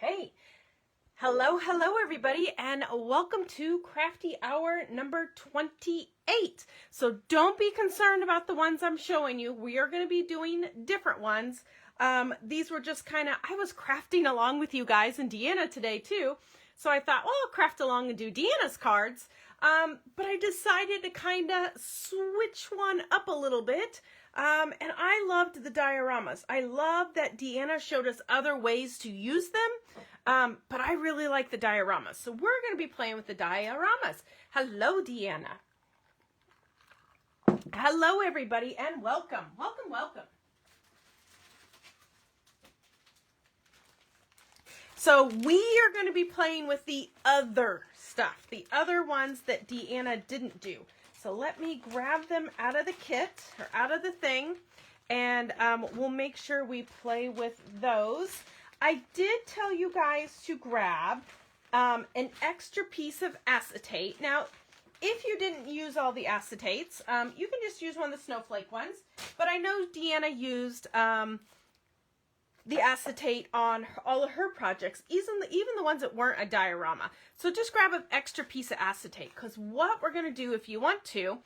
Okay. Hello everybody, and welcome to Crafty Hour number 28. So don't be concerned about the ones I'm showing you. We are going to be doing different ones. These were just kind of, I was crafting along with you guys and Deanna today too. So I thought, well, I'll craft along and do Deanna's cards. But I decided to kind of switch one up a little bit. And I loved the dioramas. I love that Deanna showed us other ways to use them. But I really like the dioramas. So we're going to be playing with the dioramas. Hello, Deanna. Hello, everybody, and welcome. Welcome. So we are going to be playing with the other stuff, the other ones that Deanna didn't do. So let me grab them out of the kit, or out of the thing, and we'll make sure we play with those. I did tell you guys to grab an extra piece of acetate. Now, if you didn't use all the acetates, you can just use one of the snowflake ones, but I know Deanna used the acetate on all of her projects, even the ones that weren't a diorama. So just grab an extra piece of acetate, because what we're going to do, if you want to,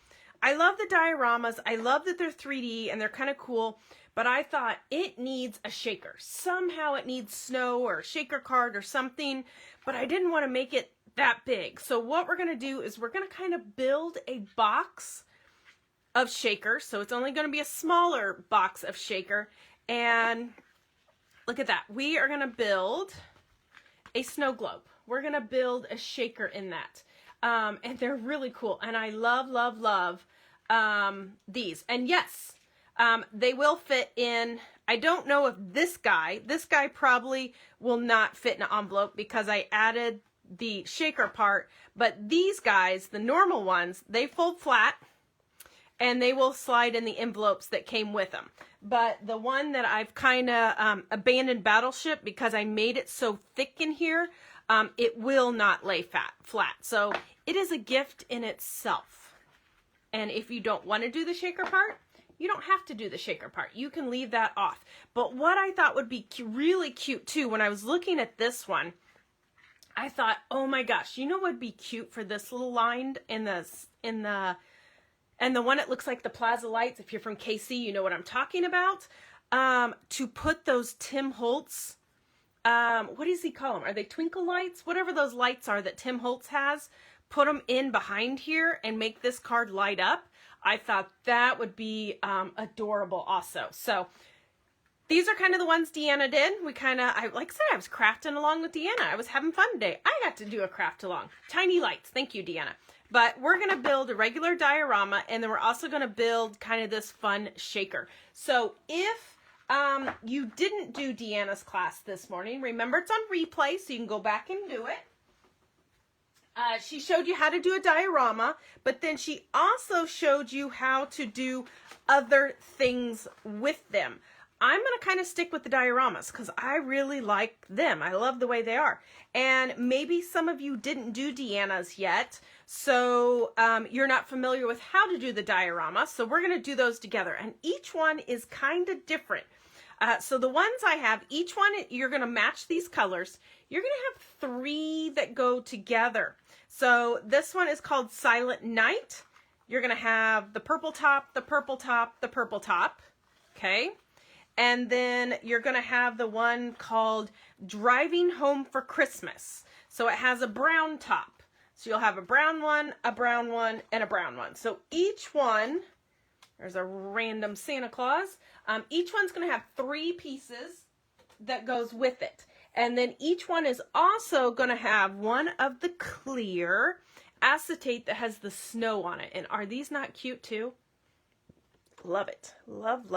I love the dioramas. I love that they're 3D and they're kind of cool, but I thought it needs a shaker. Somehow it needs snow or a shaker card or something, but I didn't want to make it that big. So what we're going to do is we're going to kind of build a box of shakers. So it's only going to be a smaller box of shaker, and look at that. We are going to build a snow globe. We're going to build a shaker in that. And they're really cool. And I love these. And yes, they will fit in. I don't know if this guy probably will not fit in an envelope because I added the shaker part. But these guys, the normal ones, they fold flat and they will slide in the envelopes that came with them. But the one that I've kind of abandoned Battleship because I made it so thick in here, it will not lay flat. So it is a gift in itself. And if you don't want to do the shaker part, you don't have to do the shaker part. You can leave that off. But what I thought would be really cute too, when I was looking at this one, I thought, oh my gosh, you know what would be cute for this little line and the one that looks like the Plaza lights, if you're from KC, you know what I'm talking about, to put those Tim Holtz, what does he call them? Are they twinkle lights? Whatever those lights are that Tim Holtz has, put them in behind here and make this card light up. I thought that would be adorable also. So these are kind of the ones Deanna did. Like I said, I was crafting along with Deanna. I was having fun today. I got to do a craft along. Tiny lights. Thank you, Deanna. But we're going to build a regular diorama, and then we're also going to build kind of this fun shaker. So if you didn't do Deanna's class this morning, remember it's on replay, so you can go back and do it. She showed you how to do a diorama, but then she also showed you how to do other things with them. I'm going to kind of stick with the dioramas because I really like them. I love the way they are. And maybe some of you didn't do Deanna's yet, so you're not familiar with how to do the diorama. So we're going to do those together. And each one is kind of different. So the ones I have, each one, you're going to match these colors. You're going to have 3 that go together. So this one is called Silent Night. You're going to have the purple top, the purple top, the purple top. Okay. And then you're going to have the one called Driving Home for Christmas. So it has a brown top. So you'll have a brown one, and a brown one. So each one, there's a random Santa Claus. Each one's going to have 3 pieces that goes with it. And then each one is also going to have one of the clear acetate that has the snow on it. And are these not cute too? Love it. Love.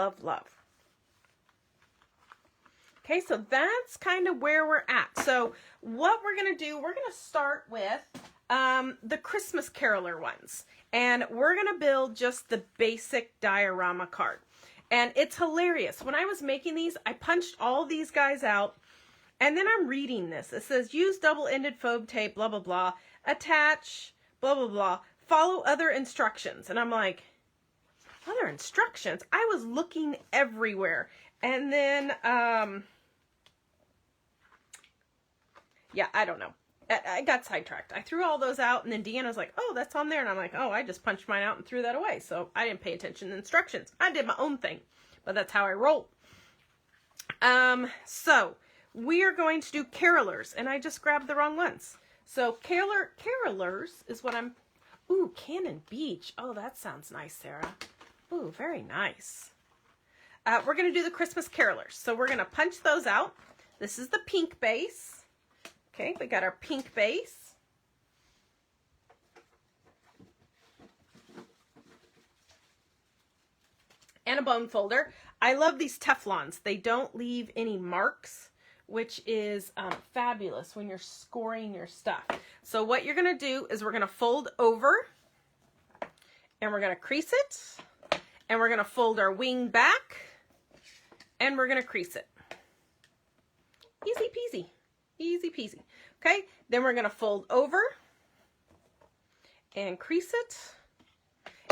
Okay, so that's kind of where we're at. So what we're going to do, we're going to start with the Christmas Caroler ones. And we're going to build just the basic diorama card. And it's hilarious. When I was making these, I punched all these guys out. And then I'm reading this. It says, use double-ended foam tape, blah, blah, blah. Attach, blah, blah, blah. Follow other instructions. And I'm like, other instructions? I was looking everywhere. And then Yeah, I don't know. I got sidetracked. I threw all those out, and then Deanna's like, oh, that's on there. And I'm like, oh, I just punched mine out and threw that away. So I didn't pay attention to instructions. I did my own thing, but that's how I roll. So we are going to do carolers, and I just grabbed the wrong ones. So carolers is what I'm, ooh, Cannon Beach. Oh, that sounds nice, Sarah. Ooh, very nice. We're going to do the Christmas carolers. So we're going to punch those out. This is the pink base. Okay, we got our pink base. And a bone folder. I love these Teflons. They don't leave any marks, which is fabulous when you're scoring your stuff. So what you're going to do is we're going to fold over, and we're going to crease it, and we're going to fold our wing back, and we're going to crease it. Easy peasy. Easy peasy. Okay, then we're going to fold over and crease it,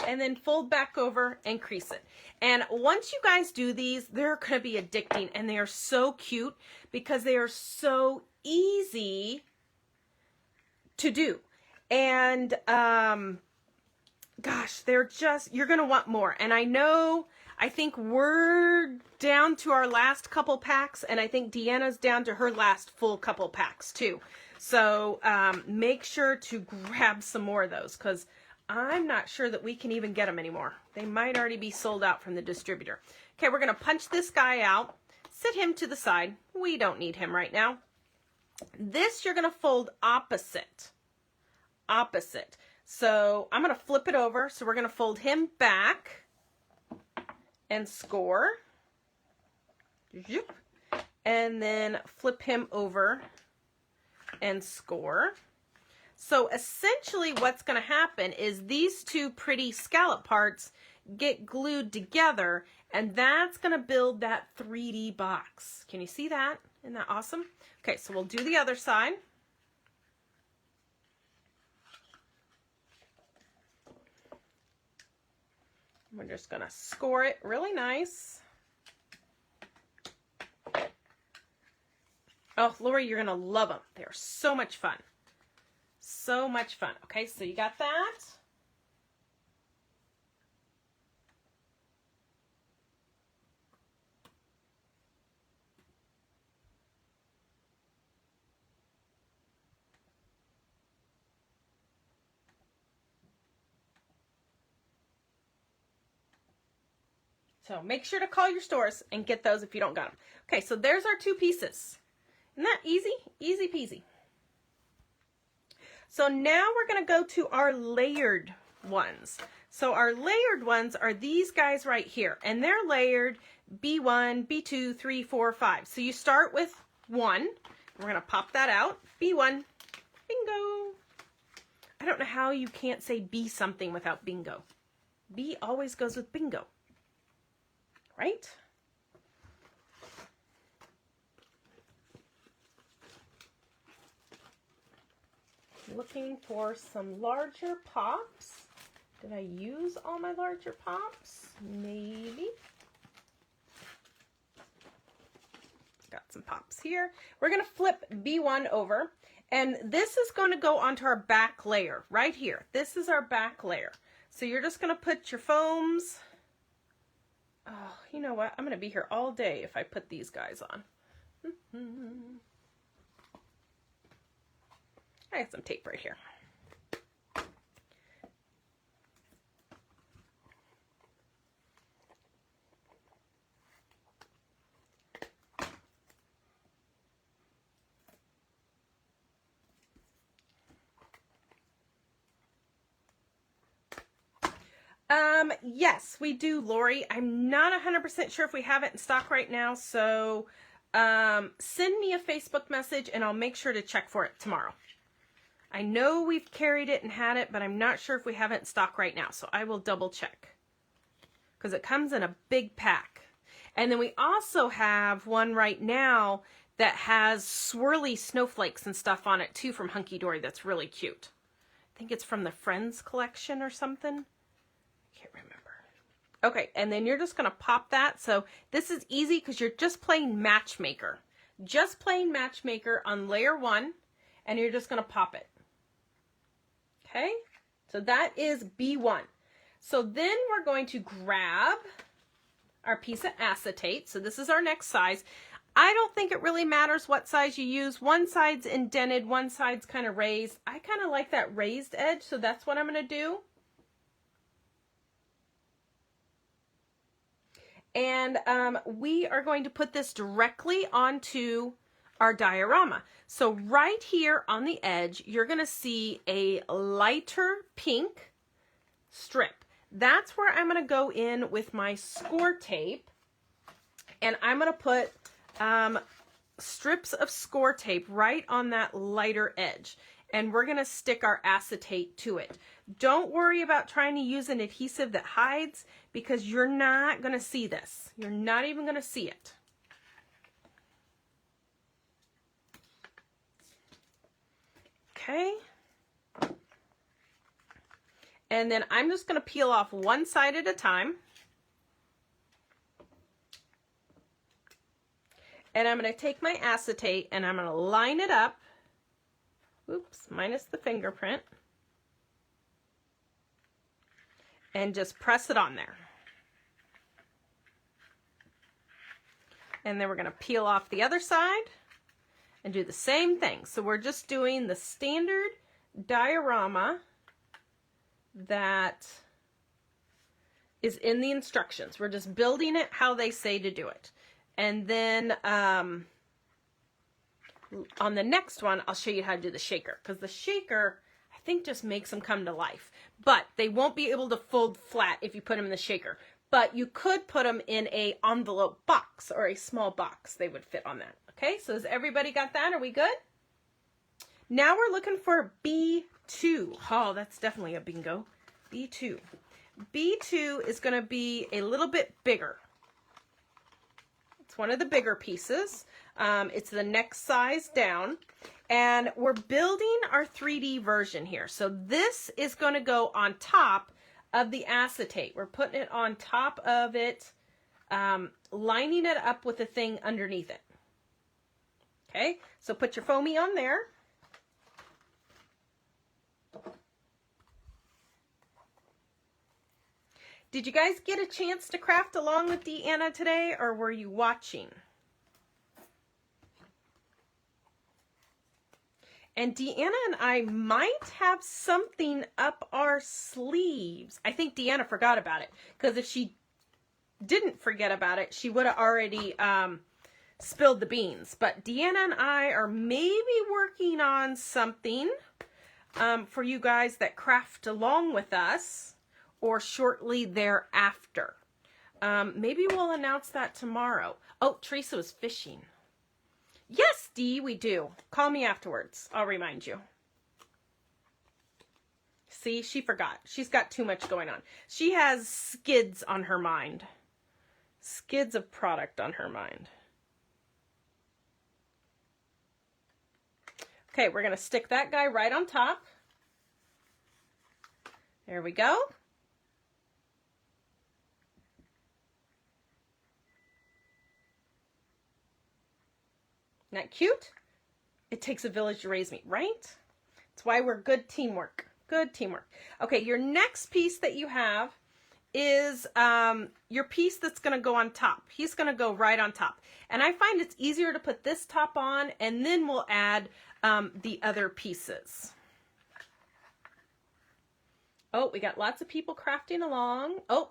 and then fold back over and crease it. And once you guys do these, they're going to be addicting, and they are so cute because they are so easy to do. And gosh, they're just, you're going to want more. And I think we're down to our last couple packs, and I think Deanna's down to her last full couple packs too. So make sure to grab some more of those, because I'm not sure that we can even get them anymore. They might already be sold out from the distributor. Okay, we're going to punch this guy out, sit him to the side. We don't need him right now. This you're going to fold opposite. Opposite. So I'm going to flip it over. So we're going to fold him back and score. And then flip him over and score. So essentially what's going to happen is these two pretty scallop parts get glued together, and that's going to build that 3D box. Can you see that? Isn't that awesome? Okay, so we'll do the other side. We're just going to score it really nice. Oh, Lori, you're going to love them. They're so much fun. So much fun. Okay, so you got that. So make sure to call your stores and get those if you don't got them. Okay, so there's our two pieces. Isn't that easy? Easy peasy. So now we're going to go to our layered ones. So our layered ones are these guys right here, and they're layered B1, B2, 3, 4, 5. So you start with 1. We're going to pop that out. B1. Bingo. I don't know how you can't say B something without bingo. B always goes with bingo. Right? Looking for some larger pops. Did I use all my larger pops? Maybe. Got some pops here. We're going to flip B1 over, and this is going to go onto our back layer right here. This is our back layer. So you're just going to put your foams. Oh, you know what? I'm going to be here all day if I put these guys on. I have some tape right here. Yes, we do, Lori. I'm not 100% sure if we have it in stock right now, so send me a Facebook message and I'll make sure to check for it tomorrow. I know we've carried it and had it, but I'm not sure if we have it in stock right now, so I will double check. Because it comes in a big pack. And then we also have one right now that has swirly snowflakes and stuff on it too from Hunkydory that's really cute. I think it's from the Friends collection or something. I can't remember. Okay, and then you're just going to pop that. So this is easy because you're just playing matchmaker. Just playing matchmaker on layer 1. and you're just going to pop it. Okay, so that is B1. So then we're going to grab our piece of acetate. So this is our next size. I don't think it really matters what size you use. One side's indented, one side's kind of raised. I kind of like that raised edge, so that's what I'm going to do. And we are going to put this directly onto our diorama. So right here on the edge, you're going to see a lighter pink strip. That's where I'm going to go in with my score tape, and I'm going to put strips of score tape right on that lighter edge, and we're going to stick our acetate to it. Don't worry about trying to use an adhesive that hides, because you're not going to see this. You're not even going to see it. Okay. And then I'm just going to peel off one side at a time. And I'm going to take my acetate and I'm going to line it up. Oops, minus the fingerprint. And just press it on there. And then we're going to peel off the other side and do the same thing. So we're just doing the standard diorama that is in the instructions. We're just building it how they say to do it. And then on the next one, I'll show you how to do the shaker, because the shaker, I think, just makes them come to life. But they won't be able to fold flat if you put them in the shaker. But you could put them in a envelope box or a small box. They would fit on that. Okay, so has everybody got that? Are we good? Now we're looking for B2. Oh, that's definitely a bingo. B2. B2 is going to be a little bit bigger. It's one of the bigger pieces. It's the next size down. And we're building our 3D version here. So this is going to go on top of the acetate. We're putting it on top of it, lining it up with the thing underneath it. Okay, so put your foamy on there. Did you guys get a chance to craft along with Deanna today, or were you watching? And Deanna and I might have something up our sleeves. I think Deanna forgot about it, because if she didn't forget about it, she would have already spilled the beans. But Deanna and I are maybe working on something for you guys that craft along with us, or shortly thereafter. Maybe we'll announce that tomorrow. Oh, Teresa was fishing. Yes, Dee, we do. Call me afterwards. I'll remind you. See, she forgot. She's got too much going on. She has skids on her mind. Skids of product on her mind. Okay, we're going to stick that guy right on top. There we go. Isn't that cute? It takes a village to raise me, right? That's why we're good teamwork. Good teamwork. Okay, your next piece that you have is your piece that's going to go on top. He's going to go right on top. And I find it's easier to put this top on, and then we'll add the other pieces. Oh, we got lots of people crafting along. Oh,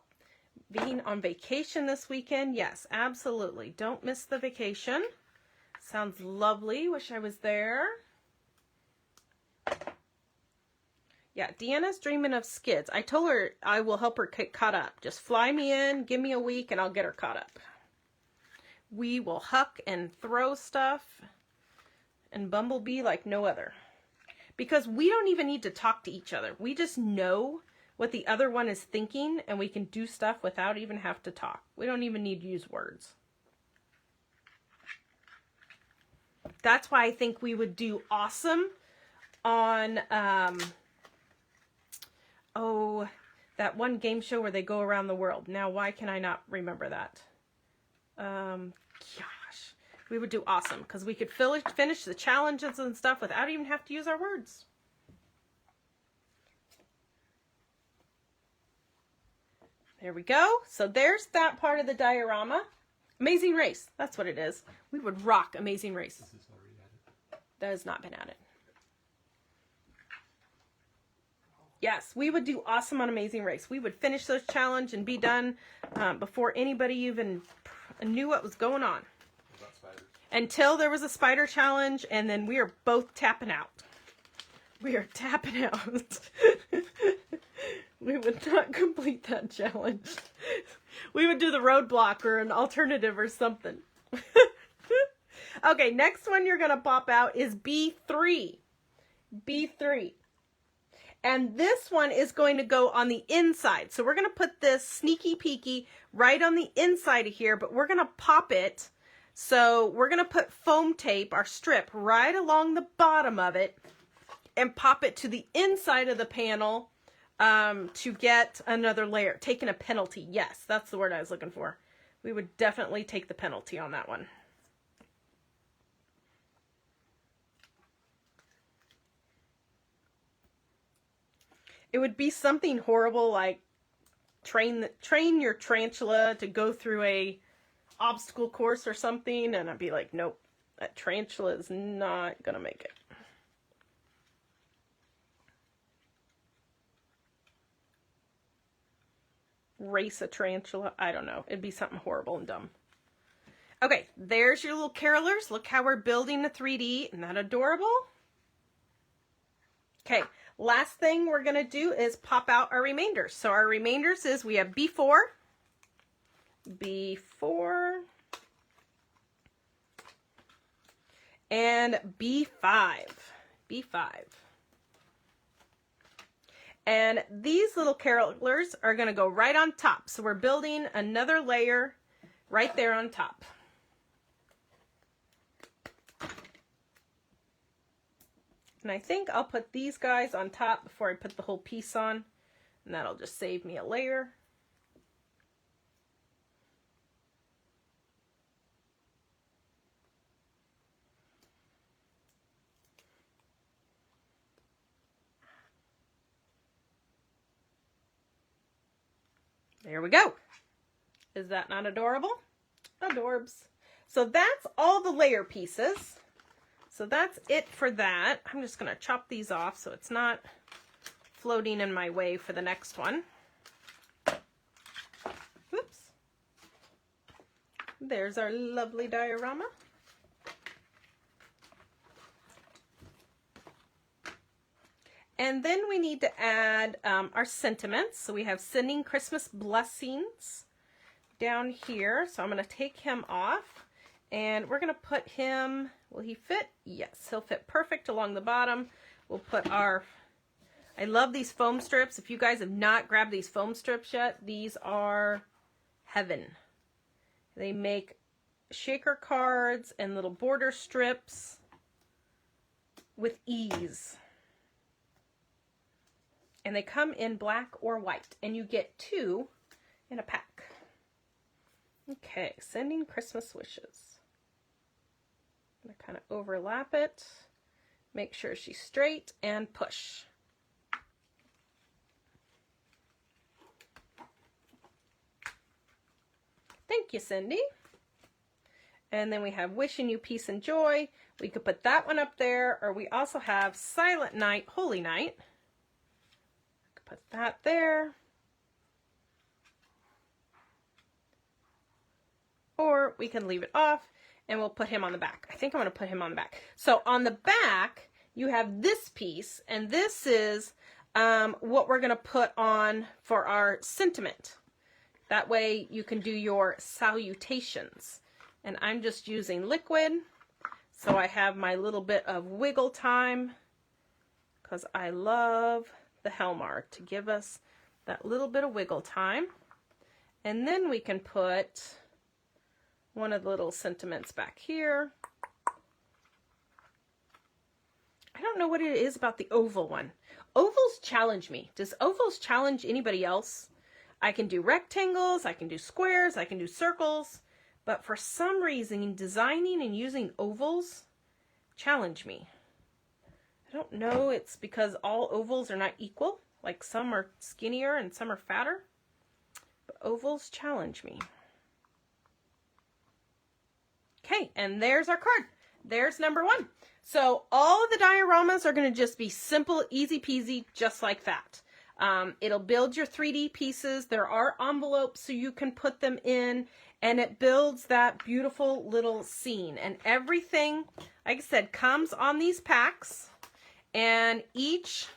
being on vacation this weekend. Yes, absolutely. Don't miss the vacation. Sounds lovely. Wish I was there. Yeah, Deanna's dreaming of skids. I told her I will help her get caught up. Just fly me in, give me a week, and I'll get her caught up. We will huck and throw stuff and bumblebee like no other. Because we don't even need to talk to each other. We just know what the other one is thinking, and we can do stuff without even have to talk. We don't even need to use words. That's why I think we would do awesome on, oh, that one game show where they go around the world. Now, why can I not remember that? Gosh. we would do awesome because we could finish the challenges and stuff without even have to use our words. There we go. So there's that part of the diorama. Amazing Race. That's what it is. We would rock Amazing Race. This is already added. That has not been added. Yes, we would do awesome on Amazing Race. We would finish those challenge and be done before anybody even knew what was going on. About spiders. Until there was a spider challenge, and then we are both tapping out. We are tapping out. We would not complete that challenge. We would do the roadblock or an alternative or something. Okay, next one you're going to pop out is B3. B3. And this one is going to go on the inside. So we're going to put this sneaky peeky right on the inside of here, but we're going to pop it. So we're going to put foam tape, our strip, right along the bottom of it and pop it to the inside of the panel to get another layer. Taking a penalty. Yes, that's the word I was looking for. We would definitely take the penalty on that one. It would be something horrible like train your tarantula to go through a obstacle course or something, and I'd be like, nope, that tarantula is not gonna make it. Race a tarantula, I don't know. It'd be something horrible and dumb. Okay, there's your little carolers. Look how we're building the 3D. Isn't that adorable? Okay. Last thing we're going to do is pop out our remainders. So our remainders is we have B4, and B5. And these little carolers are going to go right on top. So we're building another layer right there on top. And I think I'll put these guys on top before I put the whole piece on. And that'll just save me a layer. There we go. Is that not adorable? Adorbs. So that's all the layer pieces. So that's it for that. I'm just going to chop these off so it's not floating in my way for the next one. Whoops. There's our lovely diorama. And then we need to add our sentiments. So we have sending Christmas blessings down here. So I'm going to take him off. And we're going to put him, will he fit? Yes, he'll fit perfect along the bottom. We'll put our, I love these foam strips. If you guys have not grabbed these foam strips yet, these are heaven. They make shaker cards and little border strips with ease. And they come in black or white, and you get 2 in a pack. Okay, sending Christmas wishes. I'm going to kind of overlap it, make sure she's straight, and push. Thank you, Cindy. And then we have wishing you peace and joy. We could put that one up there, or we also have Silent Night, Holy Night. Put that there. Or we can leave it off. And we'll put him on the back. I think I'm going to put him on the back. So on the back, you have this piece, and this is what we're going to put on for our sentiment. That way you can do your salutations. And I'm just using liquid, so I have my little bit of wiggle time, because I love the Helmar to give us that little bit of wiggle time. And then we can put one of the little sentiments back here. I don't know what it is about the oval one. Ovals challenge me. Does ovals challenge anybody else? I can do rectangles, I can do squares, I can do circles, but for some reason, designing and using ovals challenge me. I don't know, it's because all ovals are not equal. Like some are skinnier and some are fatter. But ovals challenge me. Okay, and there's our card. There's number 1. So all of the dioramas are going to just be simple, easy peasy, just like that. It'll build your 3D pieces. There are envelopes so you can put them in, and it builds that beautiful little scene. And everything, like I said, comes on these packs, and each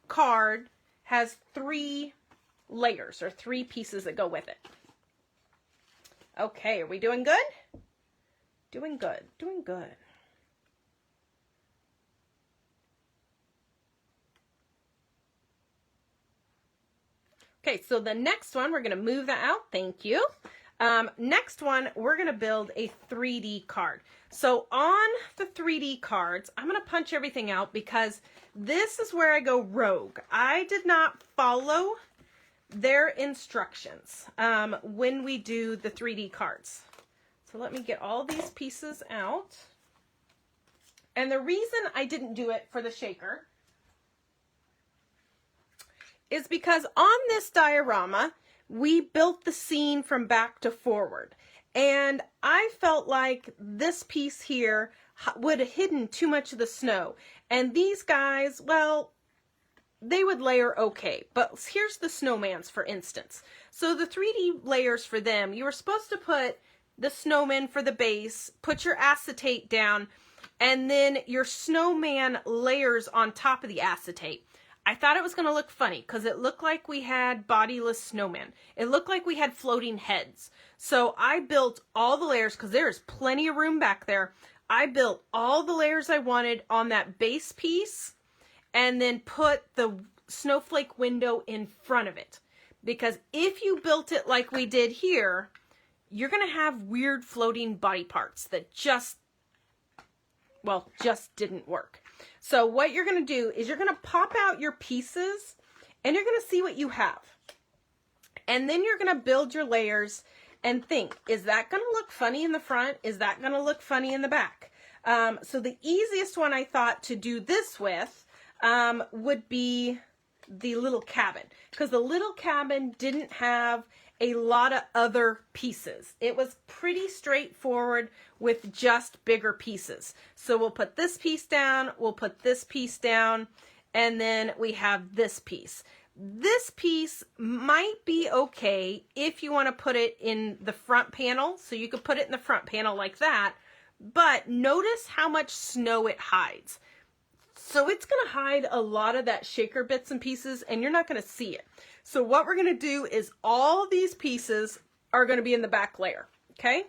card has 3 layers or 3 pieces that go with it. Okay, are we doing good? Doing good, doing good. Okay, so the next one, we're going to move that out. Thank you. Next one, we're going to build a 3D card. So on the 3D cards, I'm going to punch everything out because this is where I go rogue. I did not follow their instructions when we do the 3D cards. So let me get all these pieces out. And the reason I didn't do it for the shaker is because on this diorama, we built the scene from back to forward. And I felt like this piece here would have hidden too much of the snow. And these guys, well, they would layer okay. But here's the snowmans, for instance. So the 3D layers for them, you were supposed to put the snowman for the base, put your acetate down, and then your snowman layers on top of the acetate. I thought it was going to look funny because it looked like we had bodiless snowmen. It looked like we had floating heads. So I built all the layers because there's plenty of room back there. I built all the layers I wanted on that base piece and then put the snowflake window in front of it. Because if you built it like we did here, you're going to have weird floating body parts that just didn't work. So what you're going to do is you're going to pop out your pieces and you're going to see what you have. And then you're going to build your layers and think, is that going to look funny in the front? Is that going to look funny in the back? So the easiest one I thought to do this with would be the little cabin, because the little cabin didn't have a lot of other pieces. It was pretty straightforward with just bigger pieces. So we'll put this piece down, we'll put this piece down, and then we have this piece. This piece might be okay if you want to put it in the front panel. So you could put it in the front panel like that, but notice how much snow it hides. So it's going to hide a lot of that shaker bits and pieces, and you're not going to see it. So what we're going to do is all these pieces are going to be in the back layer, okay?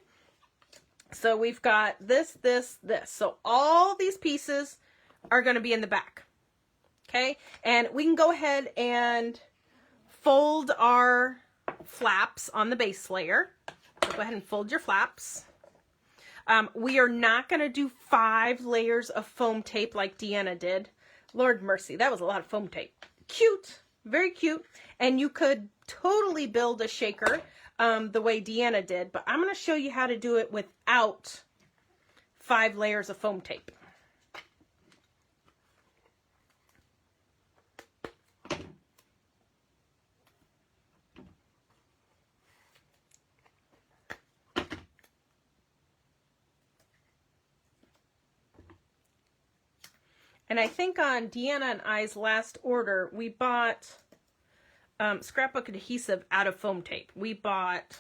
So we've got this, this, this. So all these pieces are going to be in the back, okay? And we can go ahead and fold our flaps on the base layer. So go ahead and fold your flaps. We are not going to do 5 layers of foam tape like Deanna did. Lord mercy, that was a lot of foam tape. Cute, very cute. And you could totally build a shaker the way Deanna did, but I'm going to show you how to do it without 5 layers of foam tape. And I think on Deanna and I's last order, we bought scrapbook adhesive out of foam tape. We bought,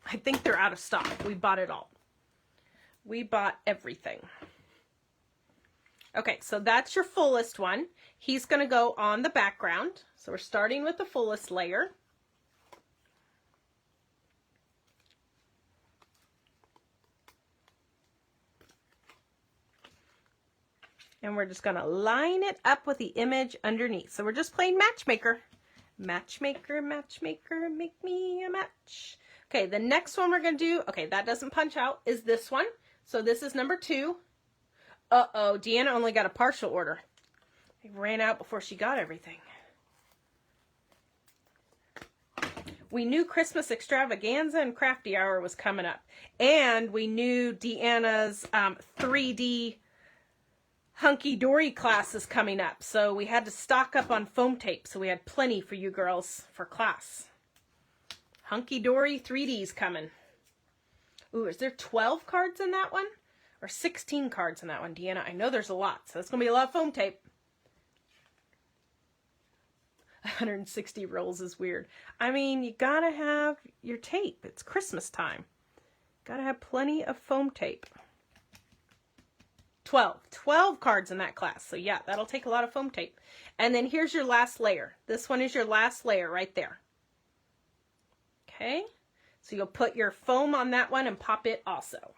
I think they're out of stock. We bought it all. We bought everything. Okay, so that's your fullest one. He's going to go on the background. So we're starting with the fullest layer. And we're just going to line it up with the image underneath. So we're just playing matchmaker. Matchmaker, matchmaker, make me a match. Okay, the next one we're going to do, okay, that doesn't punch out, is this one. So this is number 2. Uh-oh, Deanna only got a partial order. It ran out before she got everything. we knew Christmas Extravaganza and Crafty Hour was coming up. And we knew Deanna's 3D Hunkydory class is coming up. So we had to stock up on foam tape. So we had plenty for you girls for class. Hunkydory 3D's coming. Ooh, is there 12 cards in that one? Or 16 cards in that one, Deanna? I know there's a lot. So that's going to be a lot of foam tape. 160 rolls is weird. I mean, you gotta have your tape. It's Christmas time. Gotta have plenty of foam tape. 12 cards in that class. So yeah, that'll take a lot of foam tape. And then here's your last layer. This one is your last layer right there. Okay, so you'll put your foam on that one and pop it also.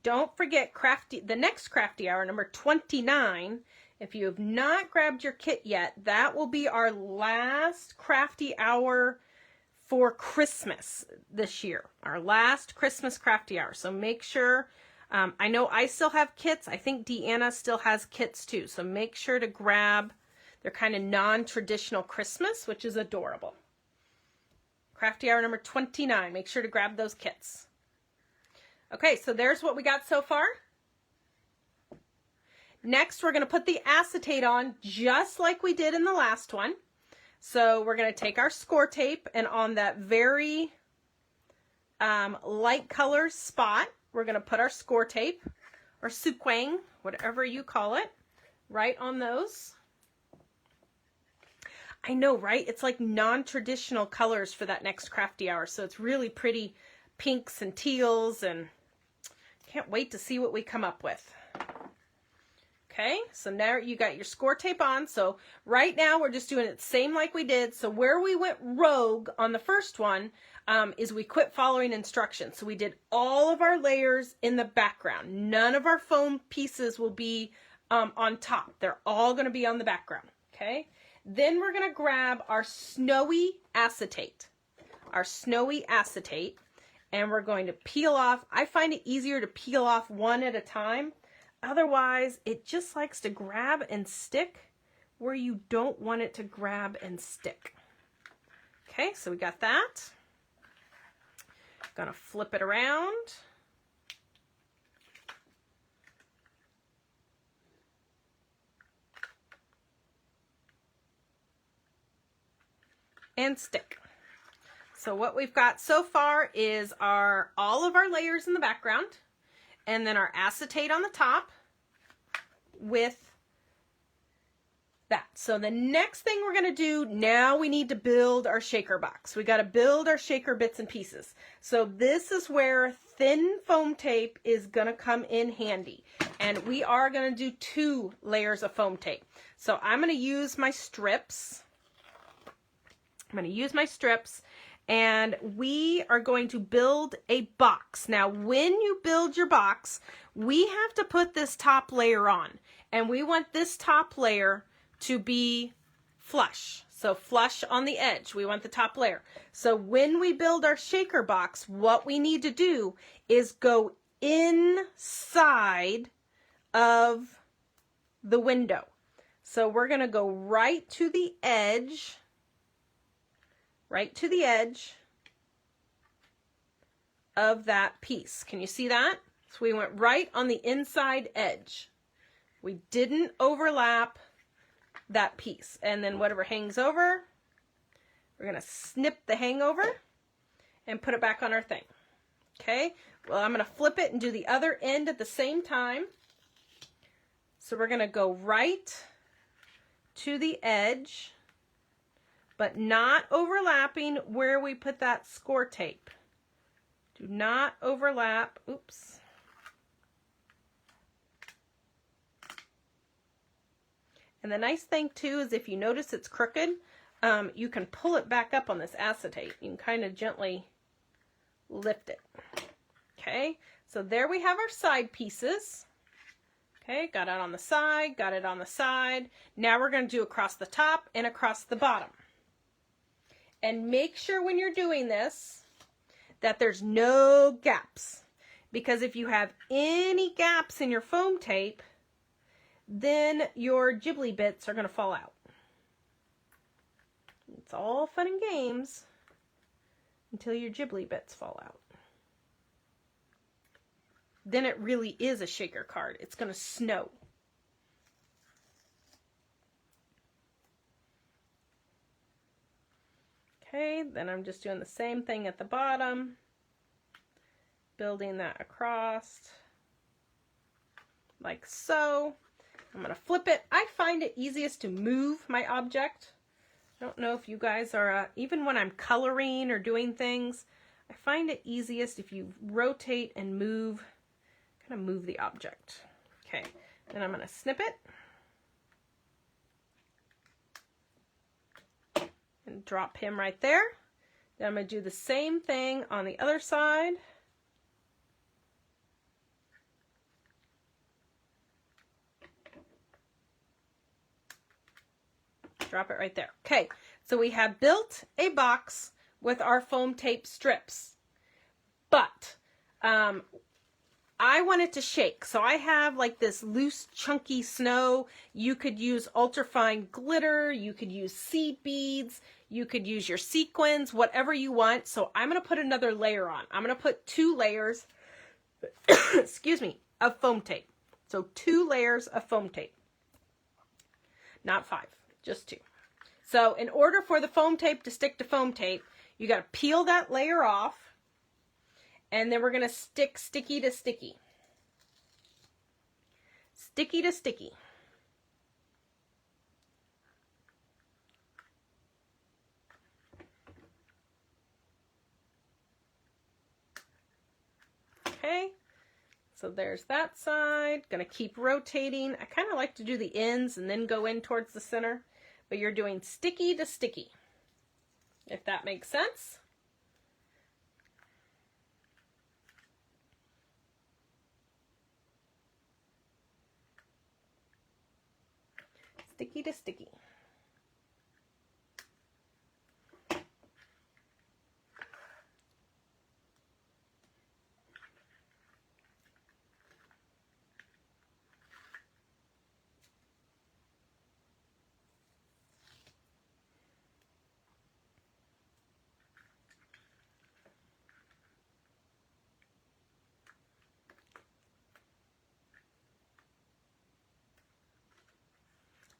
Don't forget Crafty, the next Crafty Hour, number 29. If you have not grabbed your kit yet, that will be our last Crafty Hour for Christmas this year. Our last Christmas Crafty Hour. So make sure, I know I still have kits. I think Deanna still has kits too. So make sure to grab, they're kind of non-traditional Christmas, which is adorable. Crafty Hour number 29. Make sure to grab those kits. Okay, so there's what we got so far. Next, we're going to put the acetate on just like we did in the last one. So we're going to take our score tape, and on that very light color spot, we're going to put our score tape, or sukwang, whatever you call it, right on those. I know, right? It's like non-traditional colors for that next Crafty Hour, so it's really pretty pinks and teals, and can't wait to see what we come up with. Okay, so now you got your score tape on. So right now we're just doing it the same like we did. So where we went rogue on the first one is we quit following instructions. So we did all of our layers in the background. None of our foam pieces will be on top. They're all going to be on the background. Okay, then we're going to grab our snowy acetate. Our snowy acetate. And we're going to peel off. I find it easier to peel off one at a time. Otherwise, it just likes to grab and stick where you don't want it to grab and stick. Okay, so we got that. Gonna flip it around. And stick. So what we've got so far is all of our layers in the background, and then our acetate on the top with that. So the next thing we're going to do, now we need to build our shaker box. We got to build our shaker bits and pieces. So this is where thin foam tape is going to come in handy. And we are going to do 2 layers of foam tape. So I'm going to use my strips. And we are going to build a box. Now, when you build your box, we have to put this top layer on. And we want this top layer to be flush. So flush on the edge. We want the top layer. So when we build our shaker box, what we need to do is go inside of the window. So we're going to go right to the edge. Right to the edge of that piece. Can you see that? So we went right on the inside edge. We didn't overlap that piece. And then whatever hangs over, we're going to snip the hangover and put it back on our thing. Okay? Well, I'm going to flip it and do the other end at the same time. So we're going to go right to the edge, but not overlapping where we put that score tape. Do not overlap. Oops. And the nice thing too is if you notice it's crooked, you can pull it back up on this acetate. You can kind of gently lift it. Okay, so there we have our side pieces. Okay, got it on the side, got it on the side. Now we're going to do across the top and across the bottom. And make sure when you're doing this that there's no gaps. Because if you have any gaps in your foam tape, then your Ghibli bits are going to fall out. It's all fun and games until your Ghibli bits fall out. Then it really is a shaker card. It's going to snow. Okay, then I'm just doing the same thing at the bottom. Building that across like so. I'm going to flip it. I find it easiest to move my object. I don't know if you guys are, even when I'm coloring or doing things, I find it easiest if you rotate and move, kind of move the object. Okay, then I'm going to snip it and drop him right there. Then I'm going to do the same thing on the other side. Drop it right there. Okay, so we have built a box with our foam tape strips, but I want it to shake. So I have like this loose, chunky snow. You could use ultrafine glitter. You could use seed beads. You could use your sequins, whatever you want. So I'm going to put another layer on. I'm going to put 2 layers, excuse me, of foam tape. So 2 layers of foam tape. Not 5. Just 2. So in order for the foam tape to stick to foam tape, you got to peel that layer off, and then we're going to stick sticky to sticky. Sticky to sticky. Okay, so there's that side. Going to keep rotating. I kind of like to do the ends and then go in towards the center. But you're doing sticky to sticky, if that makes sense. Sticky to sticky.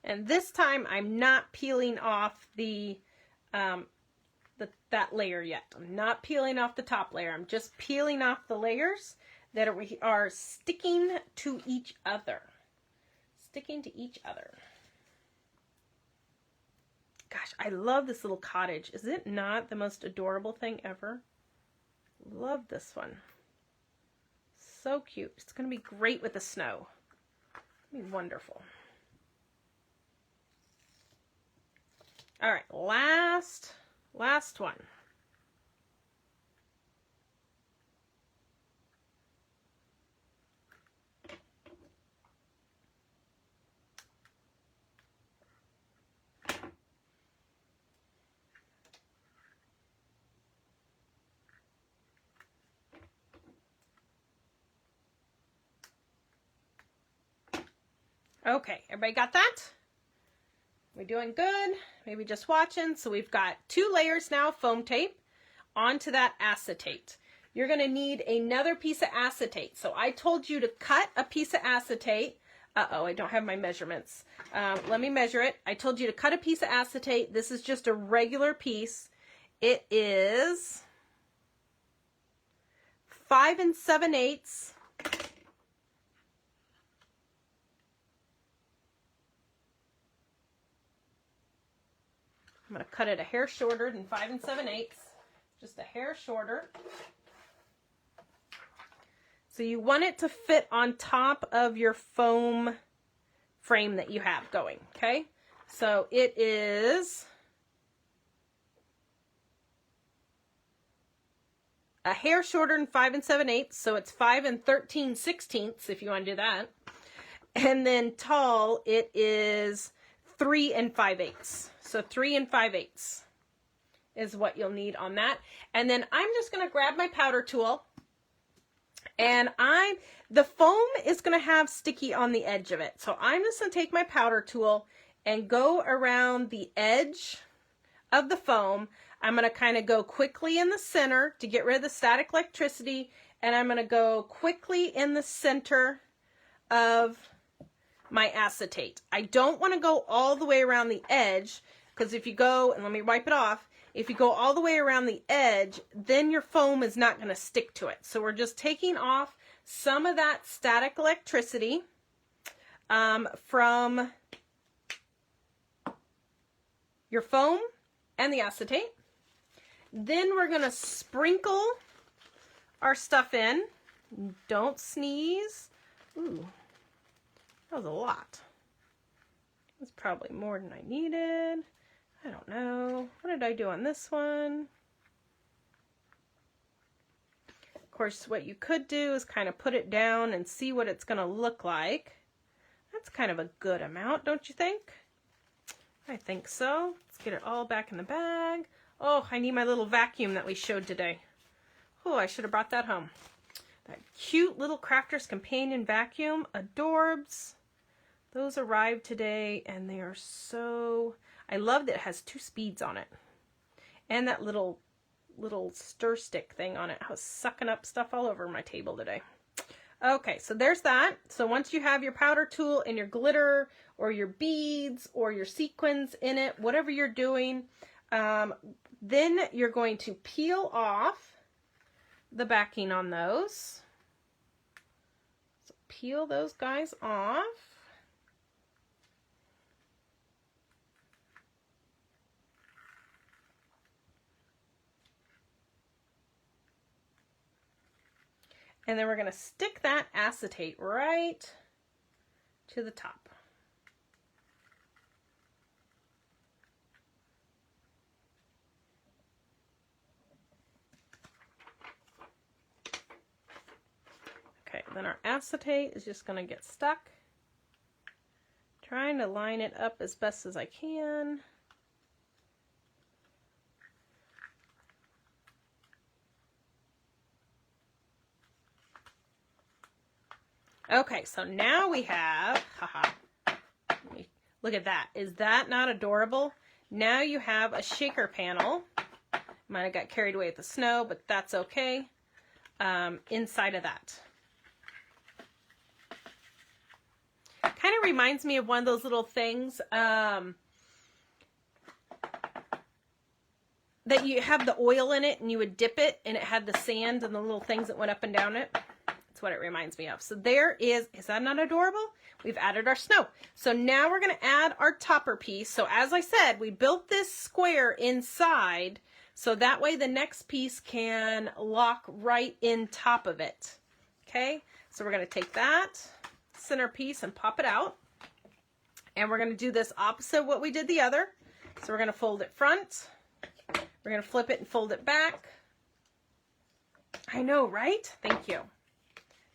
And this time I'm not peeling off that layer yet. I'm not peeling off the top layer. I'm just peeling off the layers that are sticking to each other. Sticking to each other. Gosh, I love this little cottage. Is it not the most adorable thing ever? Love this one. So cute. It's going to be great with the snow. It'll be wonderful. All right, last one. Okay, everybody got that? We doing good? Maybe just watching. So we've got 2 layers now of foam tape onto that acetate. You're going to need another piece of acetate. So I told you to cut a piece of acetate. Uh-oh, I don't have my measurements. Let me measure it. I told you to cut a piece of acetate. This is just a regular piece. It is 5 7/8. I'm going to cut it a hair shorter than 5 7/8, just a hair shorter. So you want it to fit on top of your foam frame that you have going, okay? So it is a hair shorter than 5 7/8, so it's 5 13/16 if you want to do that. And then tall, it is 3 5/8. So 3 5/8. is what you'll need on that. And then I'm just going to grab my powder tool, and the foam is going to have sticky on the edge of it. So I'm just going to take my powder tool and go around the edge of the foam. I'm going to kind of go quickly in the center to get rid of the static electricity, and I'm going to go quickly in the center of my acetate. I don't want to go all the way around the edge, because if you go, and let me wipe it off, if you go all the way around the edge, then your foam is not going to stick to it. So we're just taking off some of that static electricity from your foam and the acetate. Then we're going to sprinkle our stuff in. Don't sneeze. Ooh. That was a lot. That's probably more than I needed. I don't know. What did I do on this one? Of course, what you could do is kind of put it down and see what it's going to look like. That's kind of a good amount, don't you think? I think so. Let's get it all back in the bag. Oh, I need my little vacuum that we showed today. Oh, I should have brought that home. That cute little Crafter's Companion vacuum. Adorbs. Those arrived today, and they are so... I love that it has 2 speeds on it. And that little stir stick thing on it. I was sucking up stuff all over my table today. Okay, so there's that. So once you have your powder tool and your glitter or your beads or your sequins in it, whatever you're doing, then you're going to peel off the backing on those. So peel those guys off. And then we're going to stick that acetate right to the top. Okay, then our acetate is just going to get stuck. Trying to line it up as best as I can. Okay, so now we have, look at that. Is that not adorable? Now you have a shaker panel. Might have got carried away with the snow, but that's okay. Inside of that. Kind of reminds me of one of those little things that you have the oil in it and you would dip it and it had the sand and the little things that went up and down it. What it reminds me of. So there is that not adorable? We've added our snow. So now we're going to add our topper piece. So as I said, we built this square inside so that way the next piece can lock right in top of it. Okay, so we're going to take that center piece and pop it out. And we're going to do this opposite what we did the other. So we're going to fold it front. We're going to flip it and fold it back. I know, right? Thank you.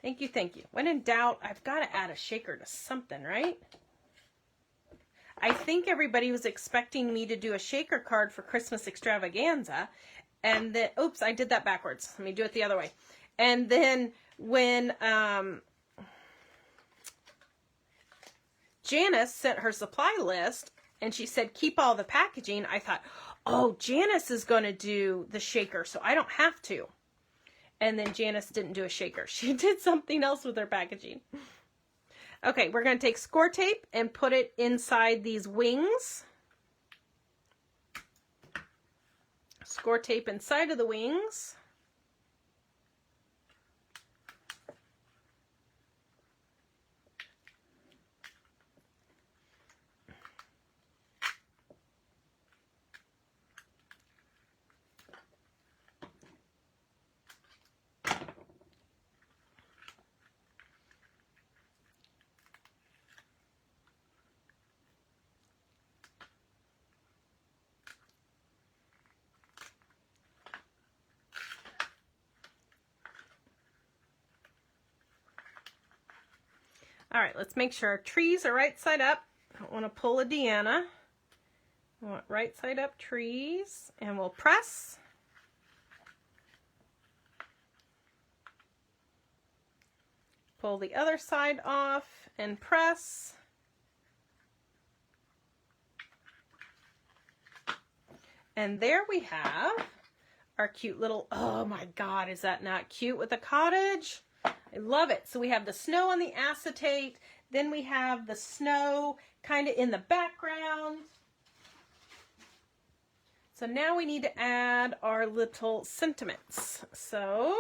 Thank you, thank you. When in doubt, I've got to add a shaker to something, right? I think everybody was expecting me to do a shaker card for Christmas extravaganza. And then, oops, I did that backwards. Let me do it the other way. And then when Janice sent her supply list and she said, keep all the packaging, I thought, oh, Janice is going to do the shaker, so I don't have to. And then Janice didn't do a shaker. She did something else with her packaging. Okay, we're going to take score tape and put it inside these wings. Score tape inside of the wings. All right, let's make sure our trees are right side up. I don't want to pull a Deanna. We want right side up trees, and we'll press. Pull the other side off and press. And there we have our cute little, oh my God, is that not cute with the cottage? I love it. So we have the snow on the acetate, then we have the snow kind of in the background. So now we need to add our little sentiments. So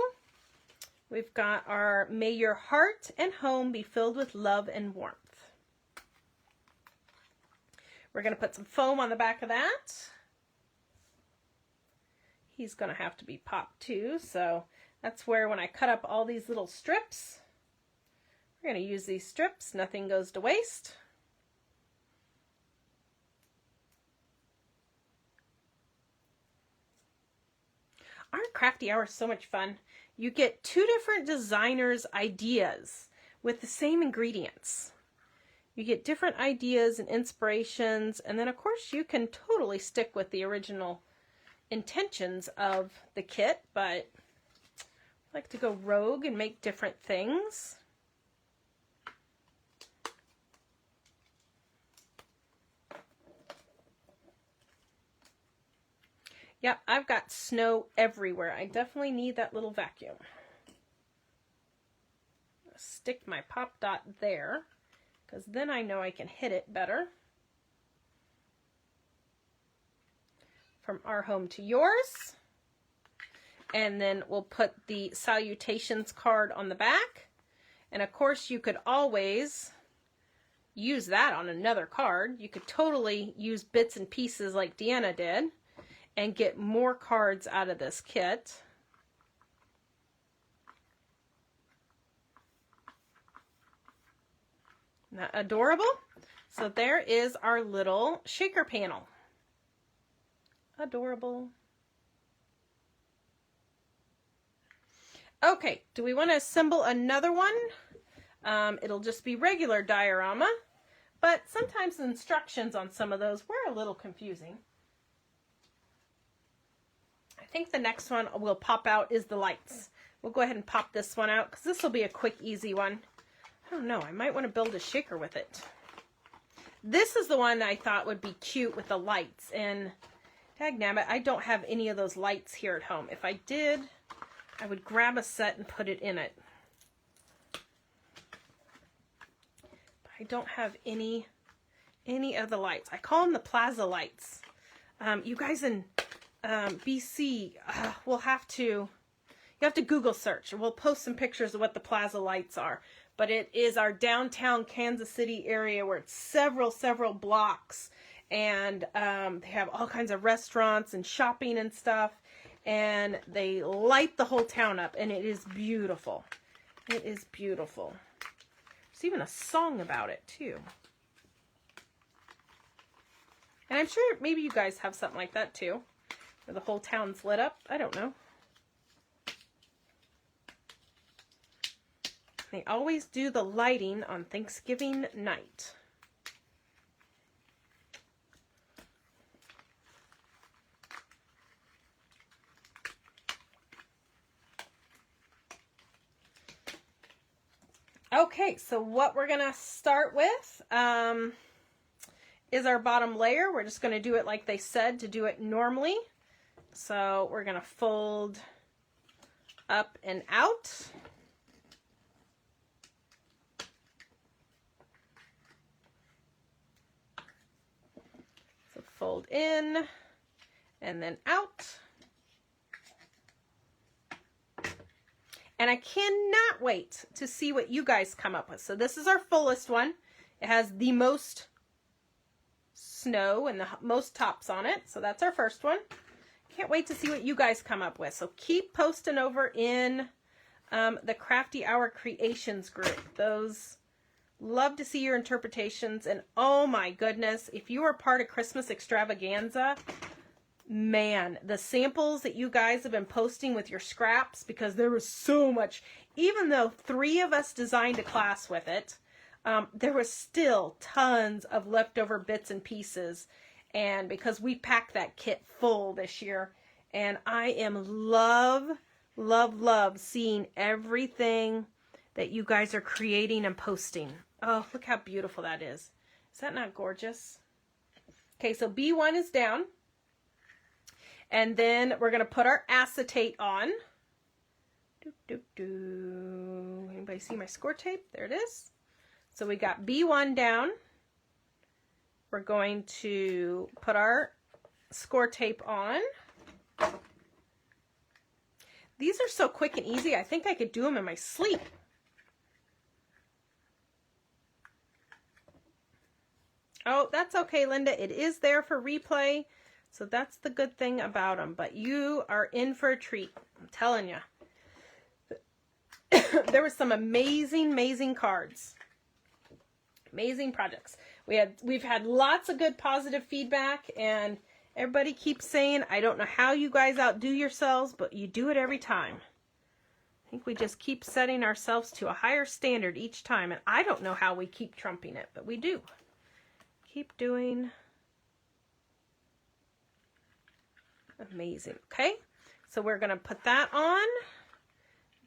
we've got our may your heart and home be filled with love and warmth. We're going to put some foam on the back of that. He's going to have to be popped too, so that's where when I cut up all these little strips, we're going to use these strips. Nothing goes to waste. Aren't crafty hours so much fun? You get two different designers' ideas with the same ingredients. You get different ideas and inspirations, and then of course you can totally stick with the original intentions of the kit, but I like to go rogue and make different things. Yep, I've got snow everywhere. I definitely need that little vacuum. Stick my pop dot there, because then I know I can hit it better. From our home to yours. And then we'll put the salutations card on the back. And of course you could always use that on another card. You could totally use bits and pieces like Deanna did and get more cards out of this kit. Isn't that adorable? So there is our little shaker panel. Adorable. Okay, do we want to assemble another one? It'll just be regular diorama, but sometimes the instructions on some of those were a little confusing. I think the next one we'll pop out is the lights. We'll go ahead and pop this one out because this will be a quick, easy one. I don't know, I might want to build a shaker with it. This is the one I thought would be cute with the lights, and dagnabbit, I don't have any of those lights here at home. If I did, I would grab a set and put it in it. But I don't have any of the lights. I call them the plaza lights. You guys in BC will have to, you have to Google search. We'll post some pictures of what the plaza lights are. But it is our downtown Kansas City area where it's several blocks. And they have all kinds of restaurants and shopping and stuff, and they light the whole town up, and it is beautiful. It is beautiful. There's even a song about it too. And I'm sure maybe you guys have something like that too, where the whole town's lit up. I don't know. They always do the lighting on Thanksgiving night. Okay, so what we're going to start with is our bottom layer. We're just going to do it like they said to do it normally. So we're going to fold up and out. So fold in and then out. And I cannot wait to see what you guys come up with. So this is our fullest one. It has the most snow and the most tops on it. So that's our first one. Can't wait to see what you guys come up with. So keep posting over in the Crafty Hour Creations group. Those love to see your interpretations. And oh my goodness, if you are part of Christmas Extravaganza, man, the samples that you guys have been posting with your scraps, because there was so much, even though 3 of us designed a class with it, there was still tons of leftover bits and pieces. And because we packed that kit full this year, and I am love seeing everything that you guys are creating and posting. Oh, look how beautiful that is. Is that not gorgeous? Okay, so B1 is down. And then we're going to put our acetate on. Anybody see my score tape? There it is. So we got B1 down. We're going to put our score tape on. These are so quick and easy. I think I could do them in my sleep. Oh, that's okay, Linda. It is there for replay. So that's the good thing about them. But you are in for a treat. I'm telling you. There were some amazing cards. Amazing projects. We've had lots of good positive feedback, and everybody keeps saying, I don't know how you guys outdo yourselves, but you do it every time. I think we just keep setting ourselves to a higher standard each time, and I don't know how we keep trumping it, but we do. Keep doing amazing. Okay, so we're going to put that on,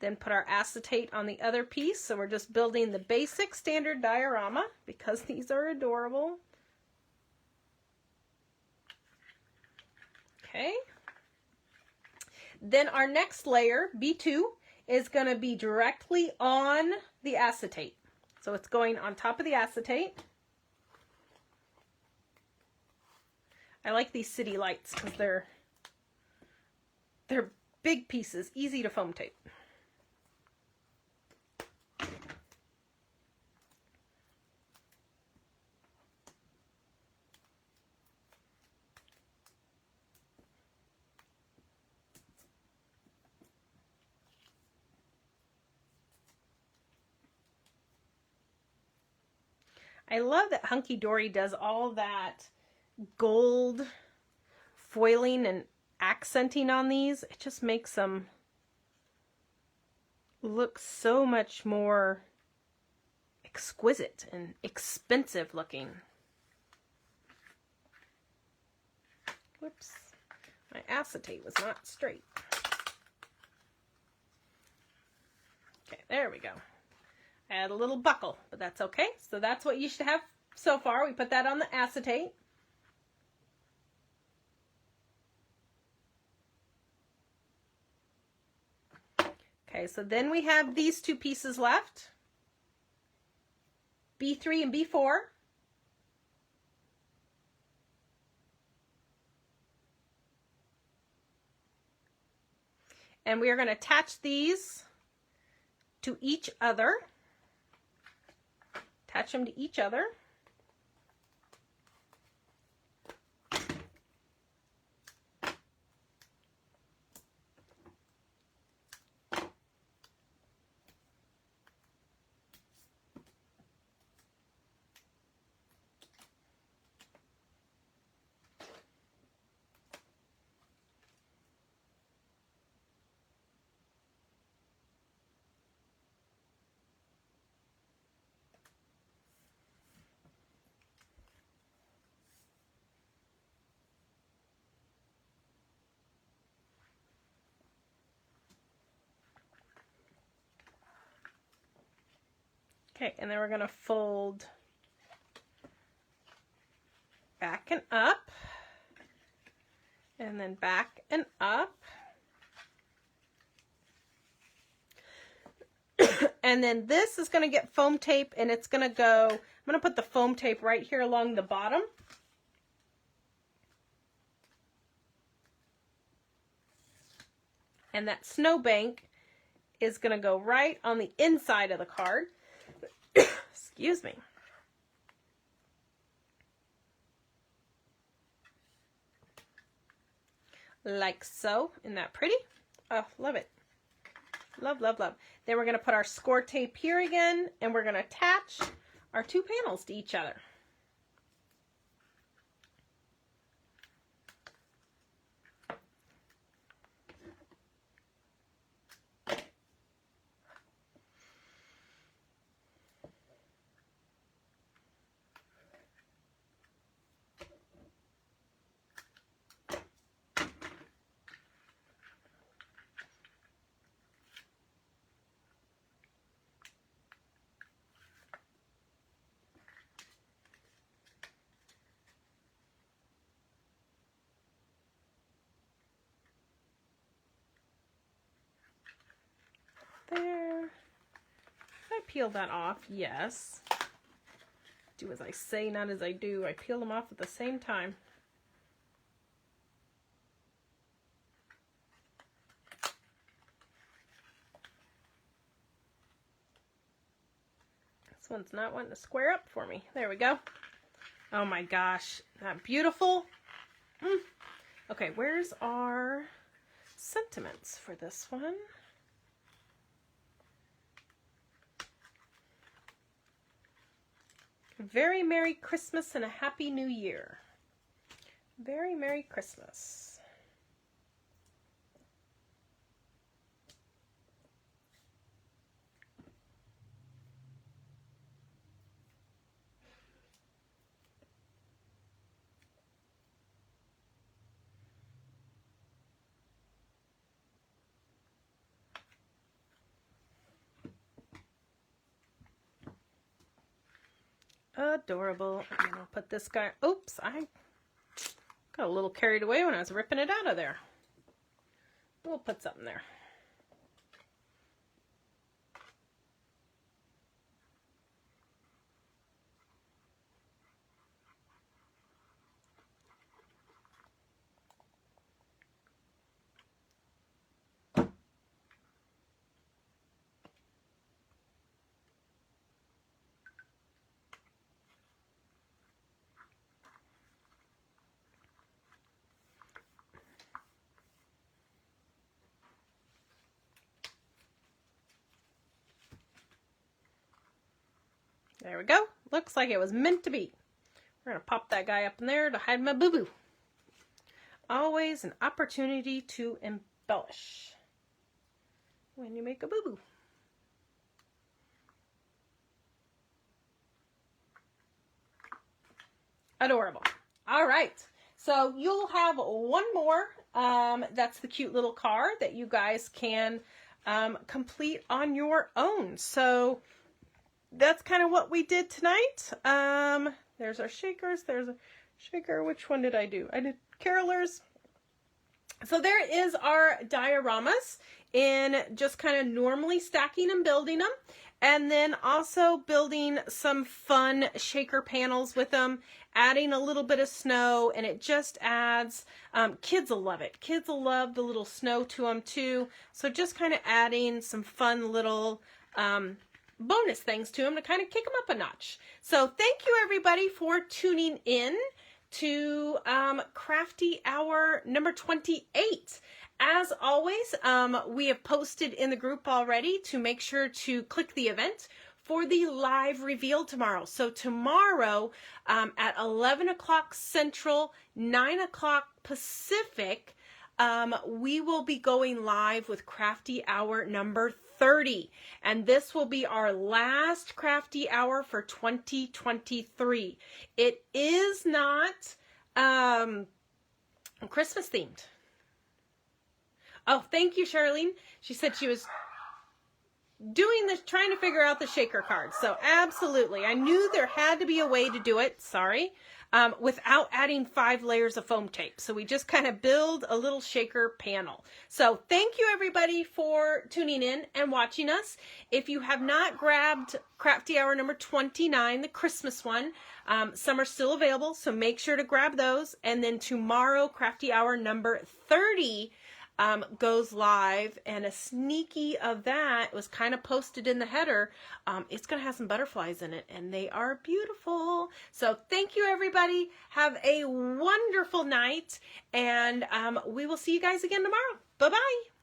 then put our acetate on the other piece. So we're just building the basic standard diorama because these are adorable. Okay, then our next layer, B2, is going to be directly on the acetate. So it's going on top of the acetate. I like these city lights because they're big pieces, easy to foam tape. I love that Hunkydory does all that gold foiling and accenting on these. It just makes them look so much more exquisite and expensive looking. Whoops, my acetate was not straight. Okay, there we go. Add a little buckle, but that's okay. So that's what you should have so far. We put that on the acetate. Okay, so then we have these two pieces left, B3 and B4. And we are going to attach these to each other. Attach them to each other. Okay, and then we're going to fold back and up, and then back and up. And then this is going to get foam tape, and it's going to go, I'm going to put the foam tape right here along the bottom. And that snowbank is going to go right on the inside of the card. Excuse me. Like so. Isn't that pretty? Oh, love it. Love, love, love. Then we're going to put our score tape here again, and we're going to attach our two panels to each other. there. I peel that off, yes. Do as I say, not as I do. I peel them off at the same time. This one's not wanting to square up for me. There we go. Oh my gosh, isn't that beautiful? Okay, where's our sentiments for this one? Very Merry Christmas and a Happy New Year. Very Merry Christmas. Adorable. And I'll put this guy, oops, I got a little carried away when I was ripping it out of there. We'll put something there. There we go. Looks like it was meant to be. We're going to pop that guy up in there to hide my boo-boo. Always an opportunity to embellish when you make a boo-boo. Adorable. All right. So you'll have one more. That's the cute little card that you guys can complete on your own. So that's kind of what we did tonight. There's our shakers. There's a shaker. Which one did I do? I did carolers. So there is our dioramas in just kind of normally stacking and building them. And then also building some fun shaker panels with them, adding a little bit of snow, and it just adds, kids will love it. Kids will love the little snow to them too. So just kind of adding some fun little bonus things to them to kind of kick them up a notch. So thank you everybody for tuning in to Crafty Hour number 28. As always, we have posted in the group already to make sure to click the event for the live reveal tomorrow. So tomorrow at 11 o'clock Central, 9 o'clock Pacific, we will be going live with Crafty Hour number 30. And this will be our last Crafty Hour for 2023. It is not Christmas themed. Oh, thank you, Charlene. She said she was doing this, trying to figure out the shaker cards. So absolutely. I knew there had to be a way to do it. Sorry. Without adding 5 layers of foam tape. So we just kind of build a little shaker panel. So thank you everybody for tuning in and watching us. If you have not grabbed Crafty Hour number 29, the Christmas one, some are still available. So make sure to grab those. And then tomorrow, Crafty Hour number 30 goes live, and a sneaky of that was kind of posted in the header. It's going to have some butterflies in it, and they are beautiful. So thank you, everybody. Have a wonderful night, and we will see you guys again tomorrow. Bye-bye.